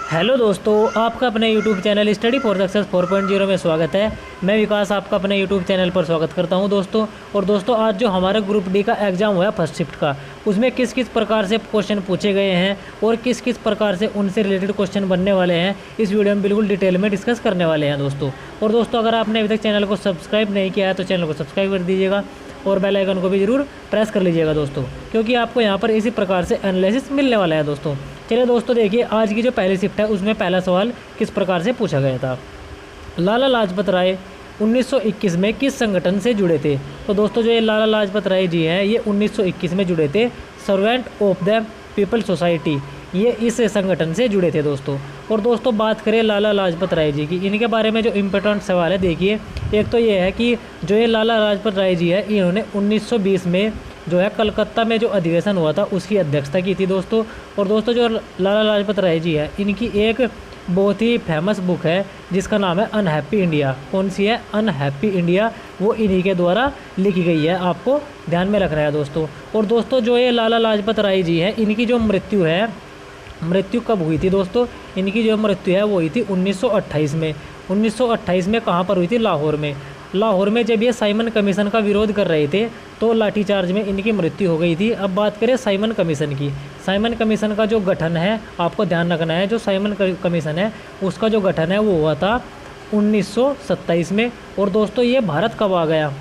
Hello दोस्तों, आपका अपने YouTube channel study for success 4.0 में स्वागत है। मैं विकास आपका अपने यूट्यूब चैनल पर स्वागत करता हूं दोस्तों। और दोस्तों, आज जो हमारा ग्रुप डी का एग्ज़ाम हुआ फर्स्ट शिफ्ट का, उसमें किस किस प्रकार से क्वेश्चन पूछे गए हैं और किस किस प्रकार से उनसे रिलेटेड क्वेश्चन बनने वाले हैं, इस वीडियो में बिल्कुल डिटेल में डिस्कस करने वाले हैं दोस्तों। और दोस्तों, अगर आपने अभी तक चैनल को सब्सक्राइब नहीं किया है तो चैनल को सब्सक्राइब कर दीजिएगा और बेल आइकन को भी ज़रूर प्रेस कर लीजिएगा दोस्तों, क्योंकि आपको यहाँ पर इसी प्रकार से एनालिसिस मिलने वाला है दोस्तों। चलिए दोस्तों, देखिए आज की जो पहली शिफ्ट है उसमें पहला सवाल किस प्रकार से पूछा गया था। लाला लाजपत राय 1921 में किस संगठन से जुड़े थे। तो दोस्तों, जो ये लाला लाजपत राय जी हैं, ये 1921 में जुड़े थे servant of the people society, ये इस संगठन से जुड़े थे दोस्तों। और दोस्तों, बात करें लाला लाजपत राय जी की, इनके बारे में जो इम्पोर्टेंट सवाल है, देखिए एक तो ये है कि जो ये लाला लाजपत राय जी है, इन्होंने 1920 में जो है कलकत्ता में जो अधिवेशन हुआ था उसकी अध्यक्षता की थी दोस्तों। और दोस्तों, जो लाला लाजपत राय जी है, इनकी एक बहुत ही फेमस बुक है जिसका नाम है अनहैप्पी इंडिया। कौन सी है? Unhappy India. वो इन्हीं के द्वारा लिखी गई है, आपको ध्यान में रखना है दोस्तों। और दोस्तों, जो ये लाला लाजपत राय जी है, इनकी जो मृत्यु कब हुई थी दोस्तों? इनकी जो मृत्यु है वो हुई थी 1928 में। 1928 में कहाँ पर हुई थी? लाहौर में। लाहौर में जब ये साइमन कमीशन का विरोध कर रहे थे तो लाठीचार्ज में इनकी मृत्यु हो गई थी। अब बात करें साइमन कमीशन की। साइमन कमीशन का जो गठन है, आपको ध्यान रखना है, जो साइमन कमीशन है उसका जो गठन है वो हुआ था 1927 में। और दोस्तों, ये भारत कब आ गया?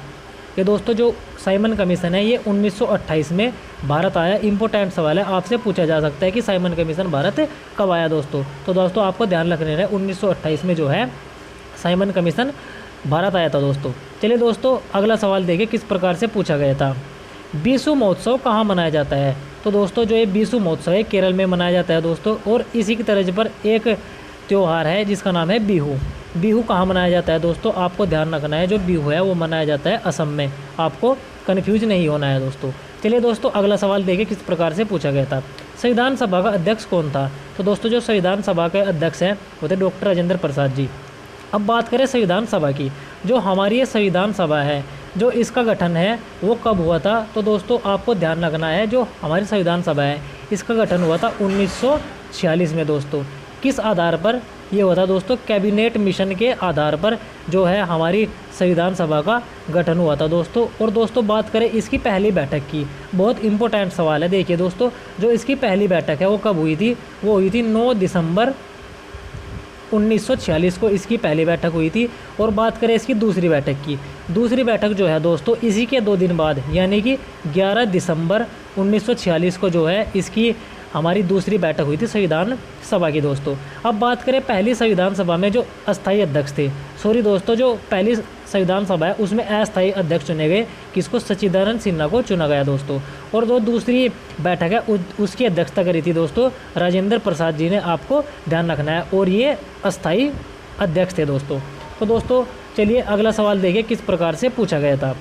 ये दोस्तों, जो साइमन कमीशन है ये 1928 में भारत आया। इंपॉर्टेंट सवाल है, आपसे पूछा जा सकता है कि साइमन कमीशन भारत कब आया दोस्तों। तो दोस्तों, आपको ध्यान रखना है 1928 में जो है साइमन कमीशन भारत आया था दोस्तों। चलिए दोस्तों, अगला सवाल देखिए किस प्रकार से पूछा गया था। बीसू महोत्सव कहाँ मनाया जाता है? तो दोस्तों, जो ये बीसू महोत्सव है केरल में मनाया जाता है दोस्तों। और इसी की तर्ज पर एक त्यौहार है जिसका नाम है बिहू। बिहू कहाँ मनाया जाता है दोस्तों? आपको ध्यान रखना है, जो बिहू है वो मनाया जाता है असम में। आपको कन्फ्यूज नहीं होना है दोस्तों। चलिए दोस्तों, अगला सवाल देखिए किस प्रकार से पूछा गया था। संविधान सभा का अध्यक्ष कौन था? तो दोस्तों, जो संविधान सभा के अध्यक्ष हैं वो थे डॉक्टर राजेंद्र प्रसाद जी। अब बात करें संविधान सभा की, जो हमारी ये संविधान सभा है, जो इसका गठन है वो कब हुआ था? तो दोस्तों, आपको ध्यान रखना है, जो हमारी संविधान सभा है इसका गठन हुआ था 1946 में दोस्तों। किस आधार पर ये हुआ था दोस्तों? कैबिनेट मिशन के आधार पर जो है हमारी संविधान सभा का गठन हुआ था दोस्तों। और दोस्तों, बात करें इसकी पहली बैठक की, बहुत इंपॉर्टेंट सवाल है। देखिए दोस्तों, जो इसकी पहली बैठक है वो कब हुई थी? वो हुई थी 9 दिसंबर 1946 को इसकी पहली बैठक हुई थी। और बात करें इसकी दूसरी बैठक की, दूसरी बैठक जो है दोस्तों इसी के 2 दिन बाद, यानी कि 11 दिसंबर 1946 को जो है इसकी हमारी दूसरी बैठक हुई थी संविधान सभा की दोस्तों। अब बात करें पहली संविधान सभा में जो अस्थायी अध्यक्ष थे, सॉरी दोस्तों, जो पहली संविधान सभा है उसमें अस्थायी अध्यक्ष चुने गए। किसको? सच्चिदानंद सिन्हा को चुना गया दोस्तों। और जो दूसरी बैठक है उसकी अध्यक्षता करी थी दोस्तों राजेंद्र प्रसाद जी ने, आपको ध्यान रखना है। और ये अस्थायी अध्यक्ष थे दोस्तों। तो दोस्तों, चलिए अगला सवाल देखिए किस प्रकार से पूछा गया था।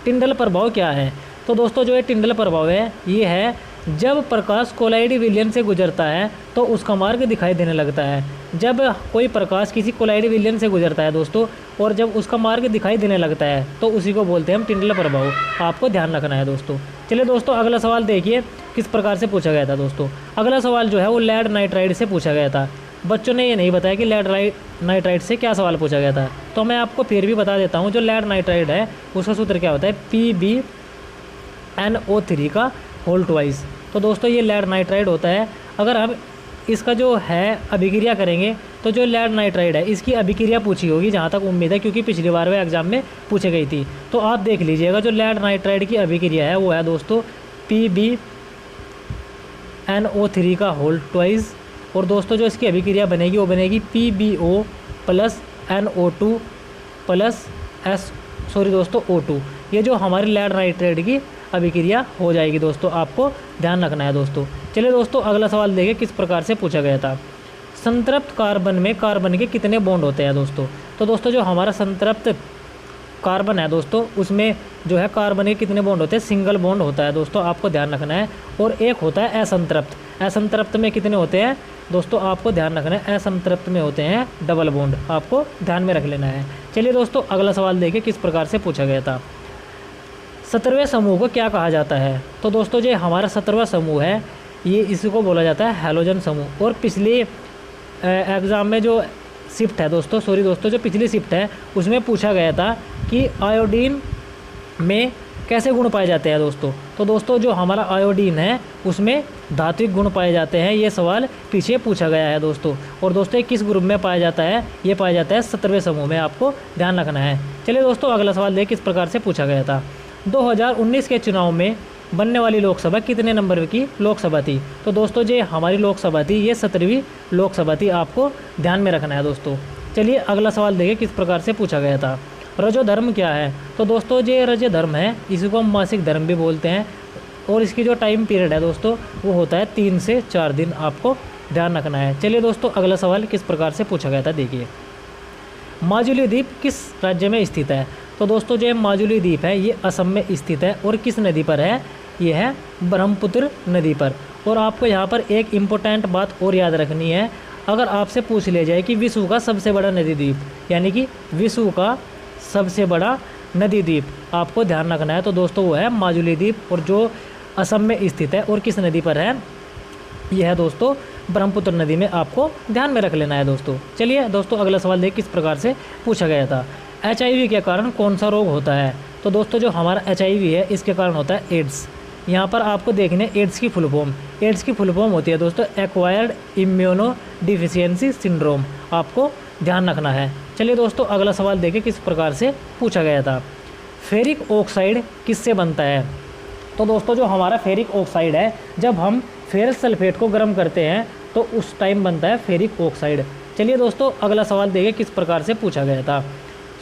टिंडल प्रभाव क्या है? तो दोस्तों, जो ये टिंडल प्रभाव है ये है जब प्रकाश कोलाइड विलयन से गुजरता है तो उसका मार्ग दिखाई देने लगता है। जब कोई प्रकाश किसी कोलाइड विलयन से गुजरता है दोस्तों और जब उसका मार्ग दिखाई देने लगता है तो उसी को बोलते हैं हम टिंडल प्रभाव। आपको ध्यान रखना है दोस्तों। चलिए दोस्तों, अगला सवाल देखिए किस प्रकार से पूछा गया था दोस्तों। अगला सवाल जो है वो लेड नाइट्राइड से पूछा गया था। बच्चों ने ये नहीं बताया कि लेड नाइट्राइड से क्या सवाल पूछा गया था, तो मैं आपको फिर भी बता देता हूँ। जो लेड नाइट्राइड है उसका सूत्र क्या होता है? PbNO3 का होल ट्वाइस। तो दोस्तों, ये लेड नाइट्राइड होता है। अगर हम इसका जो है अभिक्रिया करेंगे तो जो लेड नाइट्राइड है इसकी अभिक्रिया पूछी होगी, जहाँ तक उम्मीद है, क्योंकि पिछली बार वह एग्जाम में पूछी गई थी। तो आप देख लीजिएगा, जो लेड नाइट्राइड की अभिक्रिया है वो है दोस्तों PbNO3 का होल ट्वाइस। और दोस्तों, जो इसकी अभिक्रिया बनेगी वो बनेगी PbO plus NO2 plus O2। ये जो हमारी लेड नाइट्राइड की अभिक्रिया हो जाएगी दोस्तों, आपको ध्यान रखना है दोस्तों। चलिए दोस्तों, अगला सवाल देखिए किस प्रकार से पूछा गया था। संतृप्त कार्बन में कार्बन के कितने बॉन्ड होते हैं दोस्तों? तो दोस्तों, जो हमारा संतृप्त कार्बन है दोस्तों उसमें जो है कार्बन के कितने बॉन्ड होते हैं? सिंगल बॉन्ड होता है दोस्तों, आपको ध्यान रखना है। और एक होता है असंतृप्त। असंतृप्त में कितने होते हैं दोस्तों? आपको ध्यान रखना है, असंतृप्त में होते हैं डबल बॉन्ड। आपको ध्यान में रख लेना है। चलिए दोस्तों, अगला सवाल देखिए किस प्रकार से पूछा गया था। 17वें समूह को क्या कहा जाता है? तो दोस्तों, जो हमारा 17वां समूह है ये इसी को बोला जाता है हैलोजन समूह। और पिछली एग्ज़ाम में जो शिफ्ट है दोस्तों, सॉरी दोस्तों, जो पिछली शिफ्ट है उसमें पूछा गया था कि आयोडीन में कैसे गुण पाए जाते हैं दोस्तों। तो दोस्तों जो हमारा आयोडीन है उसमें धात्विक गुण पाए जाते हैं, ये सवाल पीछे पूछा गया है दोस्तों। और दोस्तों ये किस ग्रुप में पाया जाता है, ये पाया जाता है 17वें समूह में, आपको ध्यान रखना है। चलिए दोस्तों अगला सवाल देखिए किस प्रकार से पूछा गया था। 2019 के चुनाव में बनने वाली लोकसभा कितने नंबर की लोकसभा थी। तो दोस्तों जो हमारी लोकसभा थी ये 17वीं लोकसभा थी, आपको ध्यान में रखना है दोस्तों। चलिए अगला सवाल देखिए किस प्रकार से पूछा गया था। रजो धर्म क्या है। तो दोस्तों जो रजो धर्म है इसको हम मासिक धर्म भी बोलते हैं, और इसकी जो टाइम पीरियड है दोस्तों वो होता है 3 से 4 दिन, आपको ध्यान रखना है। चलिए दोस्तों अगला सवाल किस प्रकार से पूछा गया था देखिए। माजुली द्वीप किस राज्य में स्थित है। तो दोस्तों जो माजुली द्वीप है ये असम में स्थित है, और किस नदी पर है, ये है ब्रह्मपुत्र नदी पर। और आपको यहाँ पर एक इम्पोर्टेंट बात और याद रखनी है, अगर आपसे पूछ लिया जाए कि विश्व का सबसे बड़ा नदी द्वीप, यानी कि विश्व का सबसे बड़ा नदी द्वीप, आपको ध्यान रखना है। तो दोस्तों वो है माजुली द्वीप, और जो असम में स्थित है और किस नदी पर है, यह है दोस्तों ब्रह्मपुत्र नदी में, आपको ध्यान में रख लेना है दोस्तों। चलिए दोस्तों अगला सवाल देखिए किस प्रकार से पूछा गया था। HIV के कारण कौन सा रोग होता है। तो दोस्तों जो हमारा HIV है इसके कारण होता है एड्स। यहाँ पर आपको देखने एड्स की फुल फॉर्म, एड्स की फुल फॉर्म होती है दोस्तों एक्वायर्ड इम्यूनो डिफिशियंसी सिंड्रोम, आपको ध्यान रखना है। चलिए दोस्तों अगला सवाल देखिए किस प्रकार से पूछा गया था। फेरिक ऑक्साइड किससे बनता है। तो दोस्तों जो हमारा फेरिक ऑक्साइड है, जब हम फेरस सल्फेट को गर्म करते हैं तो उस टाइम बनता है फेरिक ऑक्साइड। चलिए दोस्तों अगला सवाल देखिए किस प्रकार से पूछा गया था।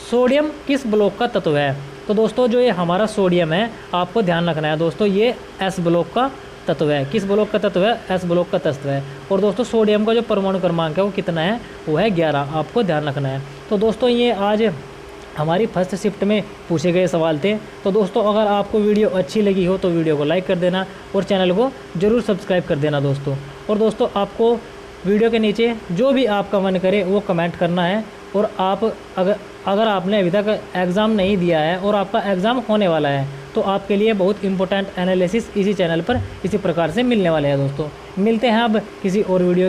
सोडियम किस ब्लॉक का तत्व है। तो दोस्तों जो ये हमारा सोडियम है, आपको ध्यान रखना है दोस्तों, ये S ब्लॉक का तत्व है। किस ब्लॉक का तत्व है, S ब्लॉक का तत्व है। और दोस्तों सोडियम का जो परमाणु क्रमांक है वो कितना है, वो है 11, आपको ध्यान रखना है। तो दोस्तों ये आज हमारी फर्स्ट शिफ्ट में पूछे गए सवाल थे। तो दोस्तों अगर आपको वीडियो अच्छी लगी हो तो वीडियो को लाइक कर देना, और चैनल को ज़रूर सब्सक्राइब कर देना दोस्तों। और दोस्तों आपको वीडियो के नीचे जो भी आपका मन करे वो कमेंट करना है। और आप अगर आपने अभी तक एग्ज़ाम नहीं दिया है और आपका एग्ज़ाम होने वाला है, तो आपके लिए बहुत इंपॉर्टेंट एनालिसिस इसी चैनल पर इसी प्रकार से मिलने वाले हैं दोस्तों। मिलते हैं अब किसी और वीडियो